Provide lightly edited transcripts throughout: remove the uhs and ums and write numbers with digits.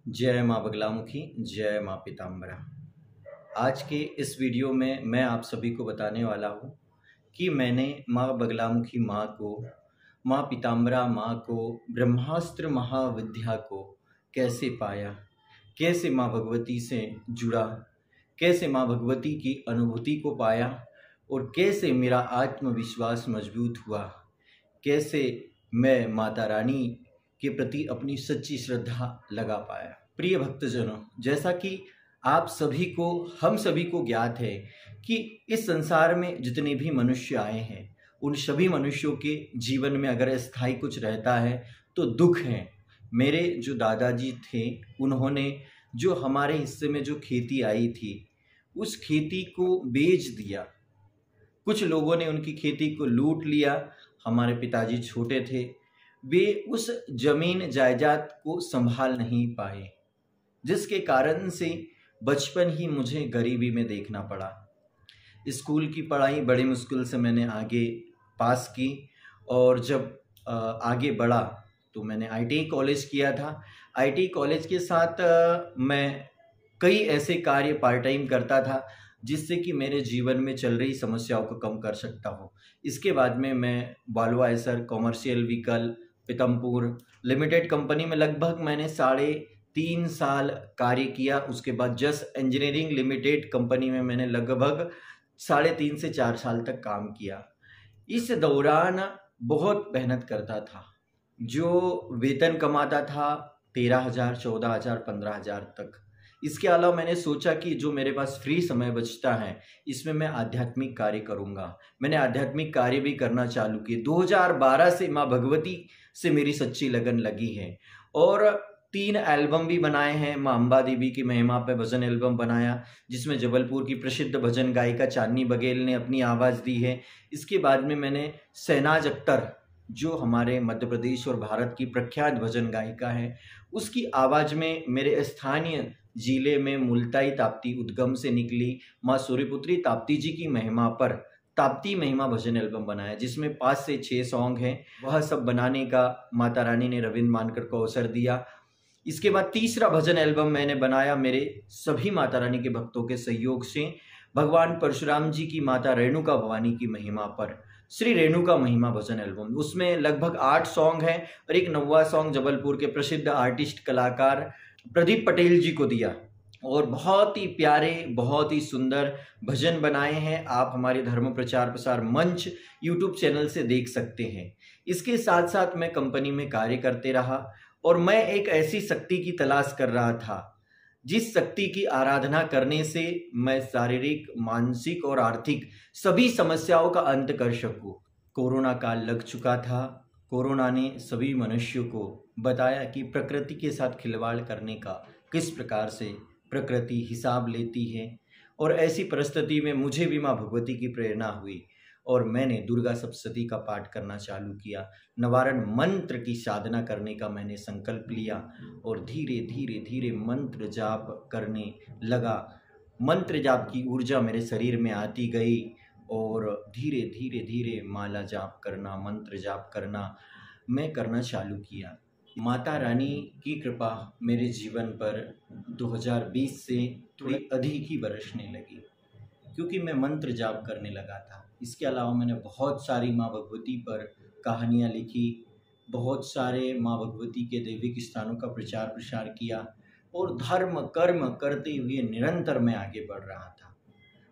जय माँ बगलामुखी, जय माँ पीताम्बरा। आज के इस वीडियो में मैं आप सभी को बताने वाला हूँ कि मैंने माँ बगलामुखी माँ को, माँ पीताम्बरा माँ को, ब्रह्मास्त्र महाविद्या को कैसे पाया, कैसे माँ भगवती से जुड़ा, कैसे माँ भगवती की अनुभूति को पाया और कैसे मेरा आत्मविश्वास मजबूत हुआ, कैसे मैं माता रानी के प्रति अपनी सच्ची श्रद्धा लगा पाया। प्रिय भक्तजनों, जैसा कि आप सभी को, हम सभी को ज्ञात है कि इस संसार में जितने भी मनुष्य आए हैं उन सभी मनुष्यों के जीवन में अगर स्थायी कुछ रहता है तो दुख है। मेरे जो दादाजी थे उन्होंने जो हमारे हिस्से में जो खेती आई थी उस खेती को बेच दिया। कुछ लोगों ने उनकी खेती को लूट लिया। हमारे पिताजी छोटे थे, वे उस जमीन जायदाद को संभाल नहीं पाए, जिसके कारण से बचपन ही मुझे गरीबी में देखना पड़ा। स्कूल की पढ़ाई बड़ी मुश्किल से मैंने आगे पास की और जब आगे बढ़ा तो मैंने आईटीआई कॉलेज किया था। आईटीआई कॉलेज के साथ मैं कई ऐसे कार्य पार्ट टाइम करता था जिससे कि मेरे जीवन में चल रही समस्याओं को कम कर सकता हूँ। इसके बाद में मैं Volvo Eicher commercial vehicle Pithampur limited company में लगभग मैंने 3.5 साल कार्य किया। उसके बाद जस इंजीनियरिंग लिमिटेड कंपनी में मैंने लगभग 3.5 से 4 साल तक काम किया। इस दौरान बहुत मेहनत करता था। जो वेतन कमाता था 13,000, 14,000, 15,000 तक। इसके अलावा मैंने सोचा कि जो मेरे पास फ्री समय बचता है इसमें मैं आध्यात्मिक कार्य करूँगा। मैंने आध्यात्मिक कार्य भी करना चालू किए। 2012 से माँ भगवती से मेरी सच्ची लगन लगी है और 3 एल्बम भी बनाए हैं। माँ अम्बा देवी की महिमा पे भजन एल्बम बनाया जिसमें जबलपुर की प्रसिद्ध भजन गायिका चांदनी बघेल ने अपनी आवाज़ दी है। इसके बाद में मैंने शहनाज अख्तर, जो हमारे मध्य प्रदेश और भारत की प्रख्यात भजन गायिका है, उसकी आवाज़ में मेरे स्थानीय जिले में मुल्ताई ताप्ती उद्गम से निकली माँ सूर्यपुत्री ताप्ती जी की महिमा पर ताप्ती महिमा भजन एल्बम बनाया, जिसमें 5 से 6 सॉन्ग हैं। वह सब बनाने का माता रानी ने रविंद्र मानकर को अवसर दिया। इसके बाद तीसरा भजन एल्बम मैंने बनाया मेरे सभी माता रानी के भक्तों के सहयोग से, भगवान परशुराम जी की माता रेणुका भवानी की महिमा पर, श्री रेणुका महिमा भजन एल्बम। उसमें लगभग 8 सॉन्ग हैं और एक 9वां सॉन्ग जबलपुर के प्रसिद्ध आर्टिस्ट कलाकार प्रदीप पटेल जी को दिया और बहुत ही प्यारे, बहुत ही सुंदर भजन बनाए हैं। आप हमारे धर्म प्रचार प्रसार मंच यूट्यूब चैनल से देख सकते हैं। इसके साथ साथ मैं कंपनी में कार्य करते रहा और मैं एक ऐसी शक्ति की तलाश कर रहा था जिस शक्ति की आराधना करने से मैं शारीरिक, मानसिक और आर्थिक सभी समस्याओं का अंत कर सकूं। कोरोना काल लग चुका था। कोरोना ने सभी मनुष्यों को बताया कि प्रकृति के साथ खिलवाड़ करने का किस प्रकार से प्रकृति हिसाब लेती है और ऐसी परिस्थिति में मुझे भी माँ भगवती की प्रेरणा हुई और मैंने दुर्गा सप्तशती का पाठ करना चालू किया। निवारण मंत्र की साधना करने का मैंने संकल्प लिया और धीरे धीरे धीरे मंत्र जाप करने लगा। मंत्र जाप की ऊर्जा मेरे शरीर में आती गई और धीरे धीरे धीरे माला जाप करना, मंत्र जाप करना मैं करना चालू किया। माता रानी की कृपा मेरे जीवन पर 2020 से थोड़ी अधिक ही बरसने लगी क्योंकि मैं मंत्र जाप करने लगा था। इसके अलावा मैंने बहुत सारी माँ भगवती पर कहानियाँ लिखी, बहुत सारे माँ भगवती के दैविक स्थानों का प्रचार प्रसार किया और धर्म कर्म करते हुए निरंतर मैं आगे बढ़ रहा था।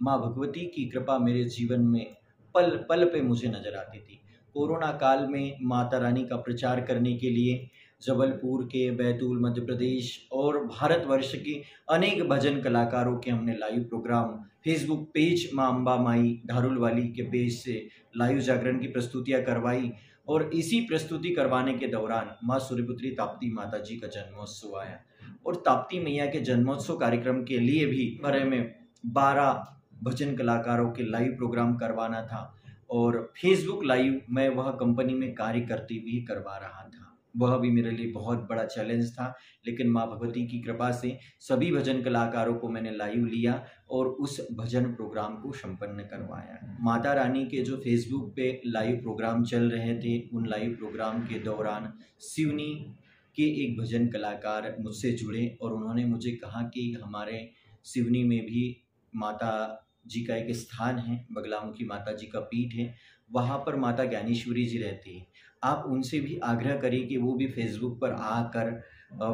माँ भगवती की कृपा मेरे जीवन में पल पल पे मुझे नजर आती थी। कोरोना काल में माता रानी का प्रचार करने के लिए जबलपुर के, बैतूल, मध्य प्रदेश और भारतवर्ष के अनेक भजन कलाकारों के हमने लाइव प्रोग्राम फेसबुक पेज माँ अम्बा माई धारुल वाली के पेज से लाइव जागरण की प्रस्तुतियाँ करवाई और इसी प्रस्तुति करवाने के दौरान माँ सूर्यपुत्री ताप्ती माता जी का जन्मोत्सव आया और ताप्ती मैया के जन्मोत्सव कार्यक्रम के लिए भी भरे में 12 भजन कलाकारों के लाइव प्रोग्राम करवाना था और फेसबुक लाइव मैं वह कंपनी में कार्य करते हुए करवा रहा था। वह भी मेरे लिए बहुत बड़ा चैलेंज था, लेकिन माँ भगवती की कृपा से सभी भजन कलाकारों को मैंने लाइव लिया और उस भजन प्रोग्राम को संपन्न करवाया। माता रानी के जो फेसबुक पे लाइव प्रोग्राम चल रहे थे, उन लाइव प्रोग्राम के दौरान शिवनी कि एक भजन कलाकार मुझसे जुड़े और उन्होंने मुझे कहा कि हमारे सिवनी में भी माता जी का एक स्थान है, बगलामुखी माता जी का पीठ है, वहाँ पर माता ज्ञानेश्वरी जी रहती हैं। आप उनसे भी आग्रह करिए कि वो भी फेसबुक पर आकर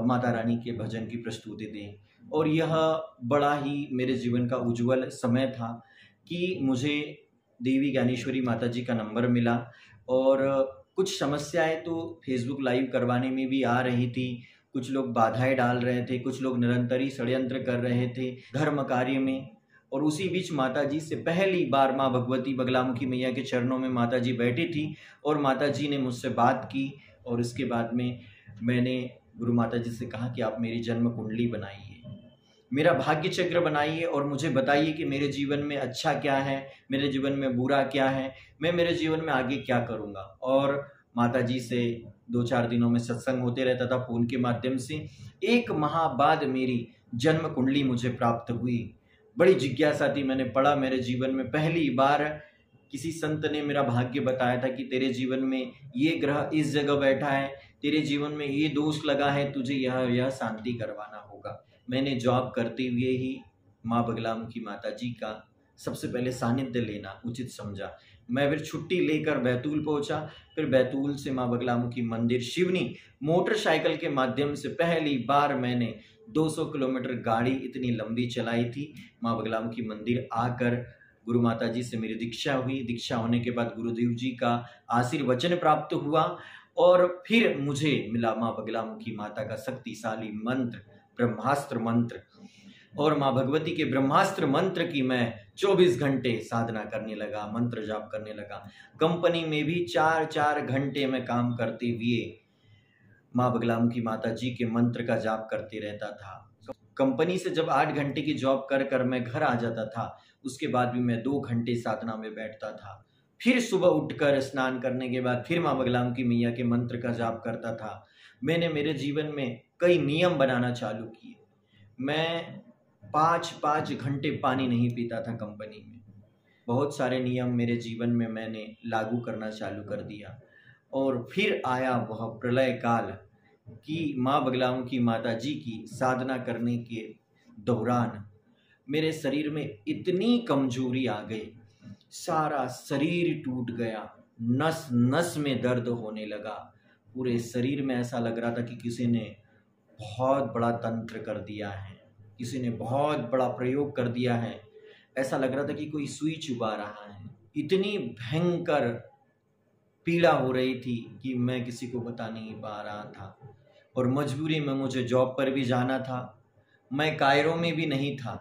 माता रानी के भजन की प्रस्तुति दें। और यह बड़ा ही मेरे जीवन का उज्ज्वल समय था कि मुझे देवी ज्ञानेश्वरी माता जी का नंबर मिला और कुछ समस्याएं तो फेसबुक लाइव करवाने में भी आ रही थी। कुछ लोग बाधाएं डाल रहे थे, कुछ लोग निरंतर ही षड्यंत्र कर रहे थे धर्म कार्य में। और उसी बीच माता जी से पहली बार माँ भगवती बगलामुखी मैया के चरणों में माता जी बैठी थी और माता जी ने मुझसे बात की। और उसके बाद में मैंने गुरु माता जी से कहा कि आप मेरी जन्म कुंडली बनाइए, मेरा भाग्य चक्र बनाइए और मुझे बताइए कि मेरे जीवन में अच्छा क्या है, मेरे जीवन में बुरा क्या है, मैं मेरे जीवन में आगे क्या करूँगा। और माता जी से 2-4 दिनों में सत्संग होते रहता था फ़ोन के माध्यम से। 1 माह बाद मेरी जन्म कुंडली मुझे प्राप्त हुई। बड़ी जिज्ञासा थी, मैंने पढ़ा, मेरे जीवन में पहली बार किसी संत ने मेरा भाग्य बताया था कि तेरे जीवन में ये ग्रह इस जगह बैठा है, तेरे जीवन में ये दोष लगा है, तुझे यह शांति करवाना होगा। मैंने जॉब करते हुए ही माँ बगलामुखी माता जी का सबसे पहले सानिध्य लेना उचित समझा। मैं फिर छुट्टी लेकर बैतूल पहुंचा। फिर बैतूल से माँ बगलामुखी मंदिर शिवनी मोटरसाइकिल के माध्यम से पहली बार मैंने 200 किलोमीटर गाड़ी इतनी लंबी चलाई थी। माँ बगलामुखी मंदिर आकर गुरु माता जी से मेरी दीक्षा हुई। दीक्षा होने के बाद गुरुदेव जी का आशीर्वचन प्राप्त हुआ और फिर मुझे मिला माँ बगलामुखी माता का शक्तिशाली मंत्र, ब्रह्मास्त्र मंत्र। और माँ भगवती के ब्रह्मास्त्र मंत्र की मैं 24 घंटे साधना करने लगा, मंत्र जाप करने लगा। कंपनी में भी 4-4 घंटे में काम करते हुए माँ बगलामुखी माता जी के मंत्र का जाप करते रहता था। कंपनी से जब 8 घंटे की जॉब कर मैं घर आ जाता था, उसके बाद भी मैं 2 घंटे साधना में बैठता था। फिर सुबह उठकर स्नान करने के बाद फिर माँ बगलामुखी मैया के मंत्र का जाप करता था। मैंने मेरे जीवन में कई नियम बनाना चालू किए। मैं 5-5 घंटे पानी नहीं पीता था कंपनी में। बहुत सारे नियम मेरे जीवन में मैंने लागू करना चालू कर दिया। और फिर आया वह प्रलय काल कि माँ बगलामुखी माता जी की साधना करने के दौरान मेरे शरीर में इतनी कमजोरी आ गई, सारा शरीर टूट गया, नस नस में दर्द होने लगा। पूरे शरीर में ऐसा लग रहा था कि किसी ने बहुत बड़ा तंत्र कर दिया है, किसी ने बहुत बड़ा प्रयोग कर दिया है। ऐसा लग रहा था कि कोई सुई चुभा रहा है। इतनी भयंकर पीड़ा हो रही थी कि मैं किसी को बता नहीं पा रहा था। और मजबूरी में मुझे जॉब पर भी जाना था। मैं कायरों में भी नहीं था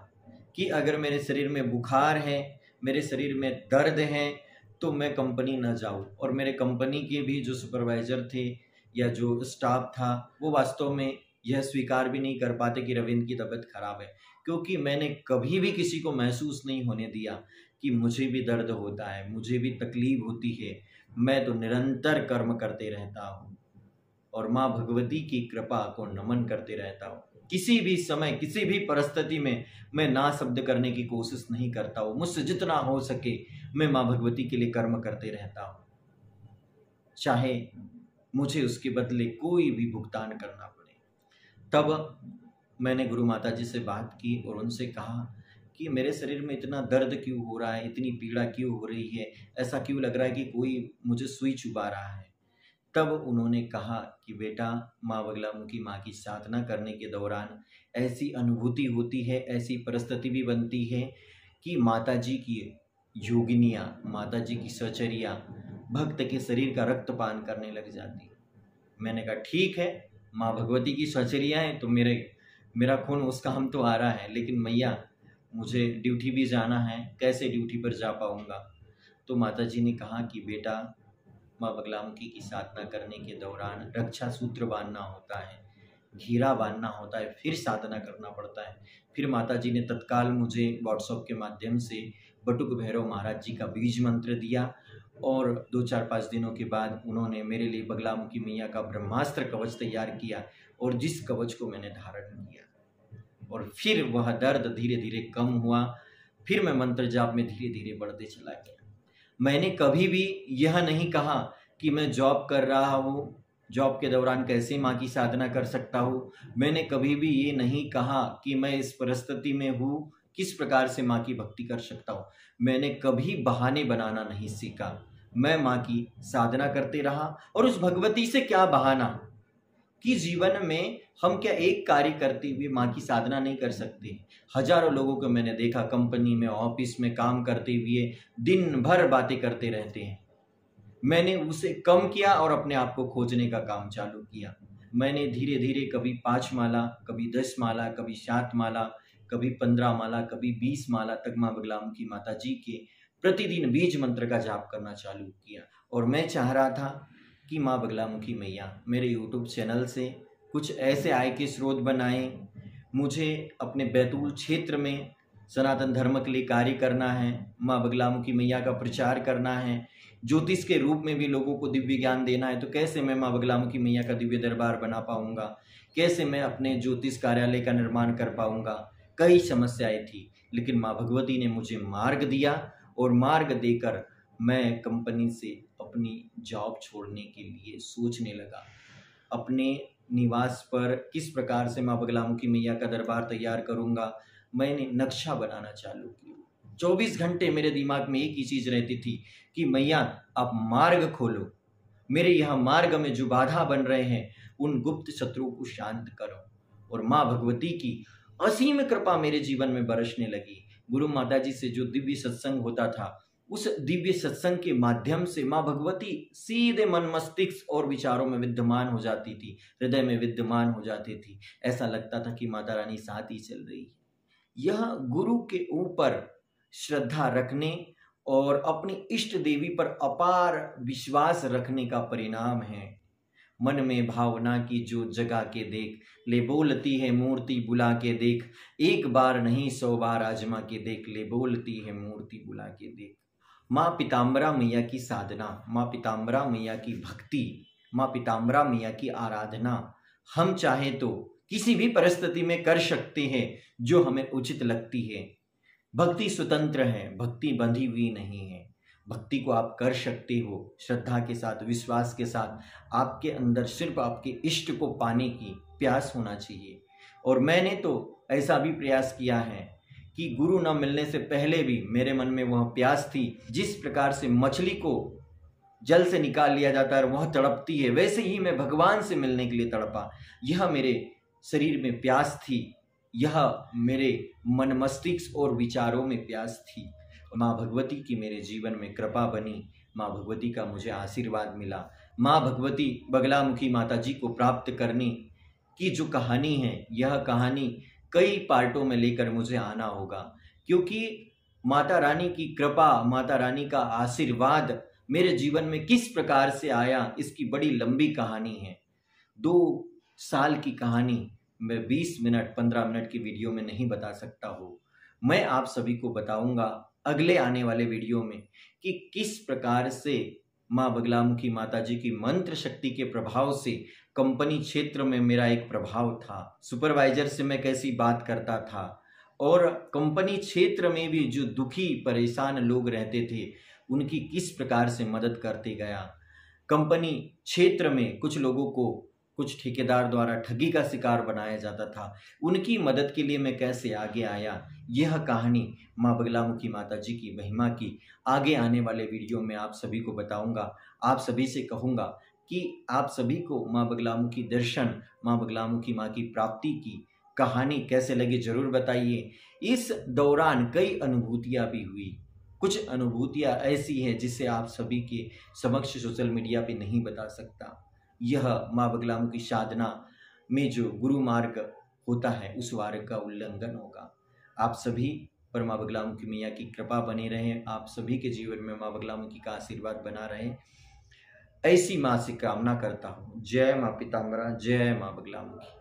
कि अगर मेरे शरीर में बुखार है, मेरे शरीर में दर्द है तो मैं कंपनी न जाऊं। और मेरे कंपनी के भी जो सुपरवाइज़र थे या जो स्टाफ था वो वास्तव में यह स्वीकार भी नहीं कर पाते कि रविंद्र की तबीयत खराब है, क्योंकि मैंने कभी भी किसी को महसूस नहीं होने दिया कि मुझे भी दर्द होता है, मुझे भी तकलीफ होती है। मैं तो निरंतर कर्म करते रहता हूँ और माँ भगवती की कृपा को नमन करते रहता हूँ। किसी भी समय, किसी भी परिस्थिति में मैं ना शब्द करने की कोशिश नहीं करता हूँ। मुझसे जितना हो सके मैं माँ भगवती के लिए कर्म करते रहता हूँ, चाहे मुझे उसके बदले कोई भी भुगतान करना पड़े। तब मैंने गुरु माता जी से बात की और उनसे कहा कि मेरे शरीर में इतना दर्द क्यों हो रहा है, इतनी पीड़ा क्यों हो रही है, ऐसा क्यों लग रहा है कि कोई मुझे सुई चुभा रहा है। तब उन्होंने कहा कि बेटा, माँ बगलामुखी माँ की साधना करने के दौरान ऐसी अनुभूति होती है, ऐसी परिस्थिति भी बनती है कि माता जी की योगिनियाँ, माता जी की सहचरियाँ भक्त के शरीर का रक्तपान करने लग जाती। मैंने कहा ठीक है, माँ भगवती की सहचरियाँ हैं तो मेरा खून उसका हम तो आ रहा है, लेकिन मैया मुझे ड्यूटी भी जाना है, कैसे ड्यूटी पर जा पाऊँगा। तो माता जी ने कहा कि बेटा, माँ बगलामुखी की साधना करने के दौरान रक्षा सूत्र बांधना होता है, घेरा बांधना होता है, फिर साधना करना पड़ता है। फिर माता जी ने तत्काल मुझे व्हाट्सएप के माध्यम से बटुक भैरव महाराज जी का बीज मंत्र दिया और 2-4-5 दिनों के बाद उन्होंने मेरे लिए बगलामुखी मैया का ब्रह्मास्त्र कवच तैयार किया और जिस कवच को मैंने धारण किया और फिर वह दर्द धीरे धीरे कम हुआ। फिर मैं मंत्र जाप में धीरे धीरे बढ़ते चला गया। मैंने कभी भी यह नहीं कहा कि मैं जॉब कर रहा हूँ जॉब के दौरान कैसे माँ की साधना कर सकता हूँ। मैंने कभी भी ये नहीं कहा कि मैं इस परिस्थिति में हूँ, किस प्रकार से माँ की भक्ति कर सकता हूँ। मैंने कभी बहाने बनाना नहीं सीखा। मैं माँ की साधना करते रहा। और उस भगवती से क्या बहाना कि जीवन में हम क्या एक कार्य करते हुए माँ की साधना नहीं कर सकते। हजारों लोगों को मैंने देखा कंपनी में, ऑफिस में काम करते हुए दिन भर बातें करते रहते हैं। मैंने उसे कम किया और अपने आप को खोजने का काम चालू किया। मैंने धीरे धीरे कभी 5 माला, कभी 10 माला, कभी 7 माला, कभी 15 माला, कभी 20 माला तक माँ बगलामुखी माता जी के प्रतिदिन बीज मंत्र का जाप करना चालू किया। और मैं चाह रहा था कि माँ बगलामुखी मैया मेरे यूट्यूब चैनल से कुछ ऐसे आय के स्रोत बनाएं। मुझे अपने बैतूल क्षेत्र में सनातन धर्म के लिए कार्य करना है, माँ बगलामुखी मैया का प्रचार करना है, ज्योतिष के रूप में भी लोगों को दिव्य ज्ञान देना है। तो कैसे मैं माँ बगलामुखी मैया का दिव्य दरबार बना पाऊंगा, कैसे मैं अपने ज्योतिष कार्यालय का निर्माण कर पाऊंगा। कई समस्याएं थी, लेकिन माँ भगवती ने मुझे मार्ग दिया और मार्ग देकर मैं कंपनी से अपनी जॉब छोड़ने के लिए सोचने लगा। अपने निवास पर किस प्रकार से माँ बगलामुखी मैया का दरबार तैयार करूंगा, मैंने नक्शा बनाना चालू किया। 24 घंटे मेरे दिमाग में एक ही चीज रहती थी कि मैया आप मार्ग खोलो, मेरे यहाँ मार्ग में जो बाधा बन रहे हैं उन गुप्त शत्रुओं को शांत करो। और माँ भगवती की असीम कृपा मेरे जीवन में बरसने लगी। गुरु माता जी से जो दिव्य सत्संग होता था, उस दिव्य सत्संग के माध्यम से माँ भगवती सीधे मन मस्तिष्क और विचारों में विद्यमान हो जाती थी, हृदय में विद्यमान हो जाती थी। ऐसा लगता था कि माता रानी साथ ही चल रही है। यह गुरु के ऊपर श्रद्धा रखने और अपनी इष्ट देवी पर अपार विश्वास रखने का परिणाम है। मन में भावना की जो जगा के देख, ले बोलती है मूर्ति बुला के देख, एक बार नहीं 100 बार आजमा के देख, ले बोलती है मूर्ति बुला के देख। माँ पीताम्बरा मैया की साधना, माँ पीताम्बरा मैया की भक्ति, माँ पीताम्बरा मैया की आराधना हम चाहे तो किसी भी परिस्थिति में कर सकते हैं जो हमें उचित लगती है। भक्ति स्वतंत्र है, भक्ति बंधी हुई नहीं है। भक्ति को आप कर सकते हो श्रद्धा के साथ, विश्वास के साथ। आपके अंदर सिर्फ आपके इष्ट को पाने की प्यास होना चाहिए। और मैंने तो ऐसा भी प्रयास किया है कि गुरु न मिलने से पहले भी मेरे मन में वह प्यास थी। जिस प्रकार से मछली को जल से निकाल लिया जाता है और वह तड़पती है, वैसे ही मैं भगवान से मिलने के लिए तड़पा। यह मेरे शरीर में प्यास थी, यह मेरे मन मस्तिष्क और विचारों में प्यास थी। माँ भगवती की मेरे जीवन में कृपा बनी, माँ भगवती का मुझे आशीर्वाद मिला। माँ भगवती बगलामुखी माता जी को प्राप्त करने की जो कहानी है, यह कहानी कई पार्टों में लेकर मुझे आना होगा, क्योंकि माता रानी की कृपा, माता रानी का आशीर्वाद मेरे जीवन में किस प्रकार से आया, इसकी बड़ी लंबी कहानी है। 2 साल की कहानी मैं 20 मिनट 15 मिनट की वीडियो में नहीं बता सकता हूँ। मैं आप सभी को बताऊंगा अगले आने वाले वीडियो में कि किस प्रकार से माँ बगलामुखी माता जी की मंत्र शक्ति के प्रभाव से कंपनी क्षेत्र में मेरा एक प्रभाव था। सुपरवाइजर से मैं कैसी बात करता था और कंपनी क्षेत्र में भी जो दुखी परेशान लोग रहते थे उनकी किस प्रकार से मदद करते गया। कंपनी क्षेत्र में कुछ लोगों को कुछ ठेकेदार द्वारा ठगी का शिकार बनाया जाता था, उनकी मदद के लिए मैं कैसे आगे आया। यह कहानी माँ बगलामुखी माता जी की महिमा की आगे आने वाले वीडियो में आप सभी को बताऊंगा। आप सभी से कहूँगा कि आप सभी को माँ बगलामुखी दर्शन, माँ बगलामुखी माँ की प्राप्ति की कहानी कैसे लगी जरूर बताइए। इस दौरान कई अनुभूतियाँ भी हुई। कुछ अनुभूतियाँ ऐसी हैं जिसे आप सभी के समक्ष सोशल मीडिया पे नहीं बता सकता। यह माँ बगलामुखी साधना में जो गुरु मार्ग होता है उस मार्ग का उल्लंघन होगा। आप सभी पर माँ बगलामुखी मैया की कृपा बनी रहे, आप सभी के जीवन में माँ बगलामुखी का आशीर्वाद बना रहे, ऐसी माँ से कामना करता हूँ। जय माँ पीताम्बरा, जय माँ बगलामुखी।